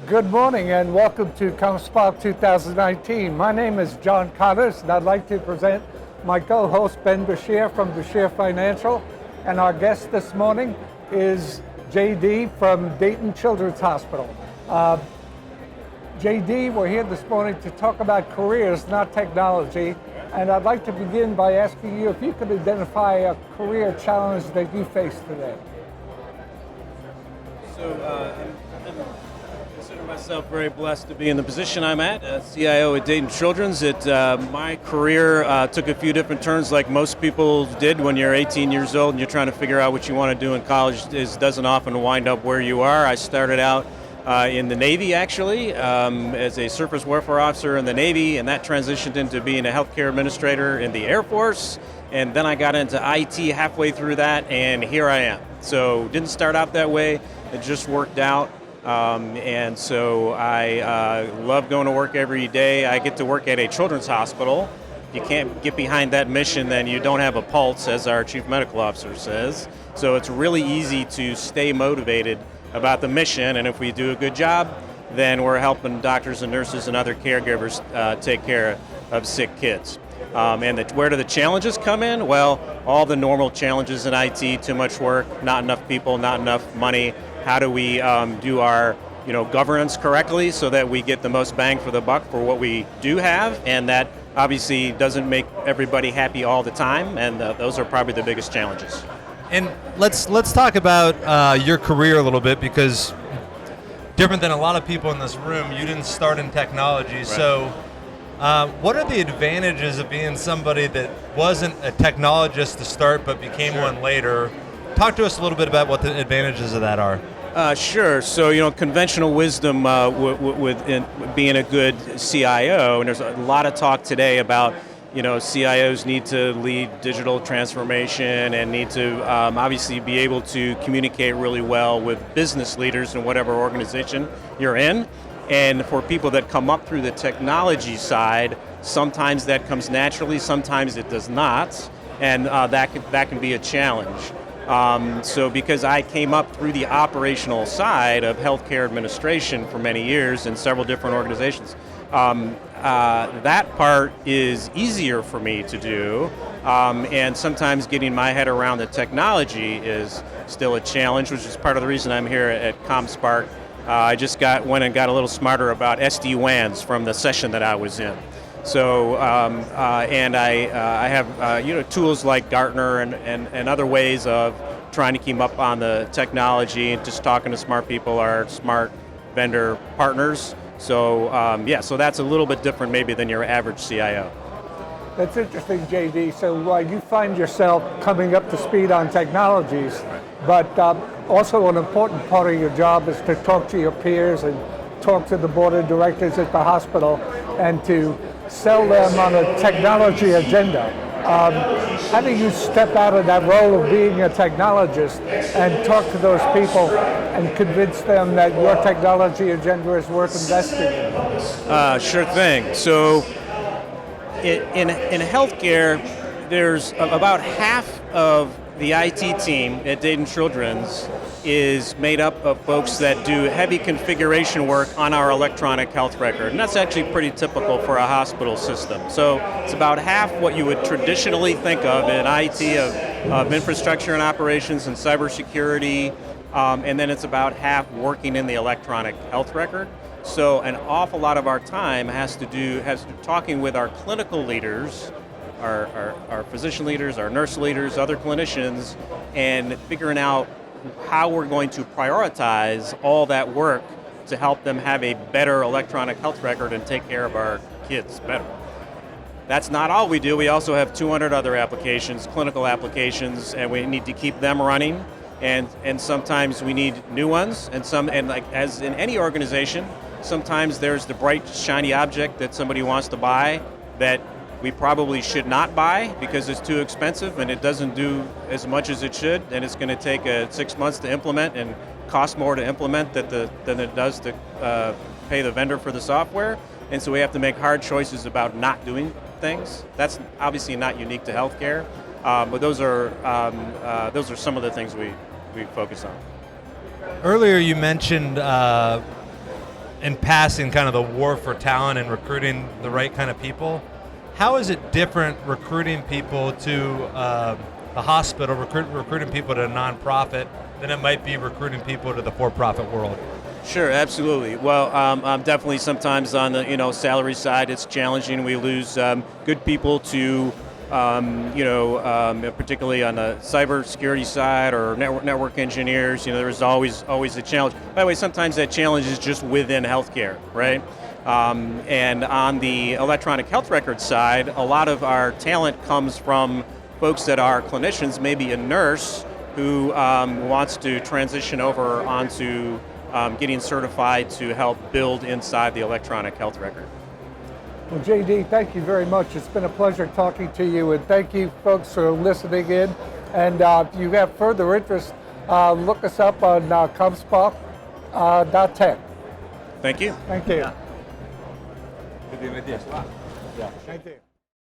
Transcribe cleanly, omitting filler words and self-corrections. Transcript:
Good morning and welcome to ComSpark 2019. My name is John Connors and I'd like to present my co-host Ben Beshear from Beshear Financial, and our guest this morning is JD from Dayton Children's Hospital. JD, we're here this morning to talk about careers, not technology, and I'd like to begin by asking you if you could identify a career challenge that you face today. I consider myself very blessed to be in the position I'm at, CIO at Dayton Children's. My career took a few different turns like most people did when you're 18 years old and you're trying to figure out what you want to do in college. It doesn't often wind up where you are. I started out in the Navy, actually, as a surface warfare officer in the Navy, and that transitioned into being a healthcare administrator in the Air Force. And then I got into IT halfway through that, and here I am. So didn't start out that way. It just worked out. And so I love going to work every day. I get to work at a children's hospital. If you can't get behind that mission, then you don't have a pulse, as our chief medical officer says. So it's really easy to stay motivated about the mission, and if we do a good job, then we're helping doctors and nurses and other caregivers take care of sick kids. Where do the challenges come in? Well, all the normal challenges in IT: too much work, not enough people, not enough money. How do we do our governance correctly so that we get the most bang for the buck for what we do have? And that obviously doesn't make everybody happy all the time, and those are probably the biggest challenges. And let's talk about your career a little bit, because different than a lot of people in this room, you didn't start in technology. Right. So what are the advantages of being somebody that wasn't a technologist to start but became one later? Talk to us a little bit about what the advantages of that are. Sure. So, conventional wisdom with being a good CIO, and there's a lot of talk today about, CIOs need to lead digital transformation and need to obviously be able to communicate really well with business leaders in whatever organization you're in. And for people that come up through the technology side, sometimes that comes naturally, sometimes it does not, and that can be a challenge. So because I came up through the operational side of healthcare administration for many years in several different organizations, that part is easier for me to do, and sometimes getting my head around the technology is still a challenge, which is part of the reason I'm here at ComSpark. I just went and got a little smarter about SD-WANs from the session that I was in. So, and I have tools like Gartner and other ways of trying to keep up on the technology and just talking to smart people, our smart vendor partners. So, so that's a little bit different maybe than your average CIO. That's interesting, JD. So you find yourself coming up to speed on technologies, but also an important part of your job is to talk to your peers and talk to the board of directors at the hospital and to sell them on a technology agenda. How do you step out of that role of being a technologist and talk to those people and convince them that your technology agenda is worth investing in? Sure thing. So in healthcare, there's about half of the IT team at Dayton Children's is made up of folks that do heavy configuration work on our electronic health record, and that's actually pretty typical for a hospital system. So it's about half what you would traditionally think of in IT of infrastructure and operations and cybersecurity, and then it's about half working in the electronic health record. So an awful lot of our time has to do talking with our clinical leaders, our physician leaders, our nurse leaders, other clinicians, and figuring out how we're going to prioritize all that work to help them have a better electronic health record and take care of our kids better. That's not all we do. We also have 200 other applications, clinical applications, and we need to keep them running. And sometimes we need new ones, and like as in any organization, sometimes there's the bright, shiny object that somebody wants to buy that we probably should not buy because it's too expensive and it doesn't do as much as it should, and it's going to take 6 months to implement and cost more to implement than it does to pay the vendor for the software. And so we have to make hard choices about not doing things. That's obviously not unique to healthcare, but those are some of the things we focus on. Earlier you mentioned in passing kind of the war for talent and recruiting the right kind of people. How is it different recruiting people to the hospital, recruiting people to a nonprofit, than it might be recruiting people to the for-profit world? Sure, absolutely. Well, definitely sometimes on the salary side, it's challenging. We lose good people to particularly on the cybersecurity side or network engineers. There's always a challenge. By the way, sometimes that challenge is just within healthcare, right? And on the electronic health record side, a lot of our talent comes from folks that are clinicians, maybe a nurse who wants to transition over onto getting certified to help build inside the electronic health record. Well, JD, thank you very much. It's been a pleasure talking to you, and thank you folks for listening in. And if you have further interest, look us up on ComSpark Tech. Thank you. Thank you. Good to be with you. Thank you.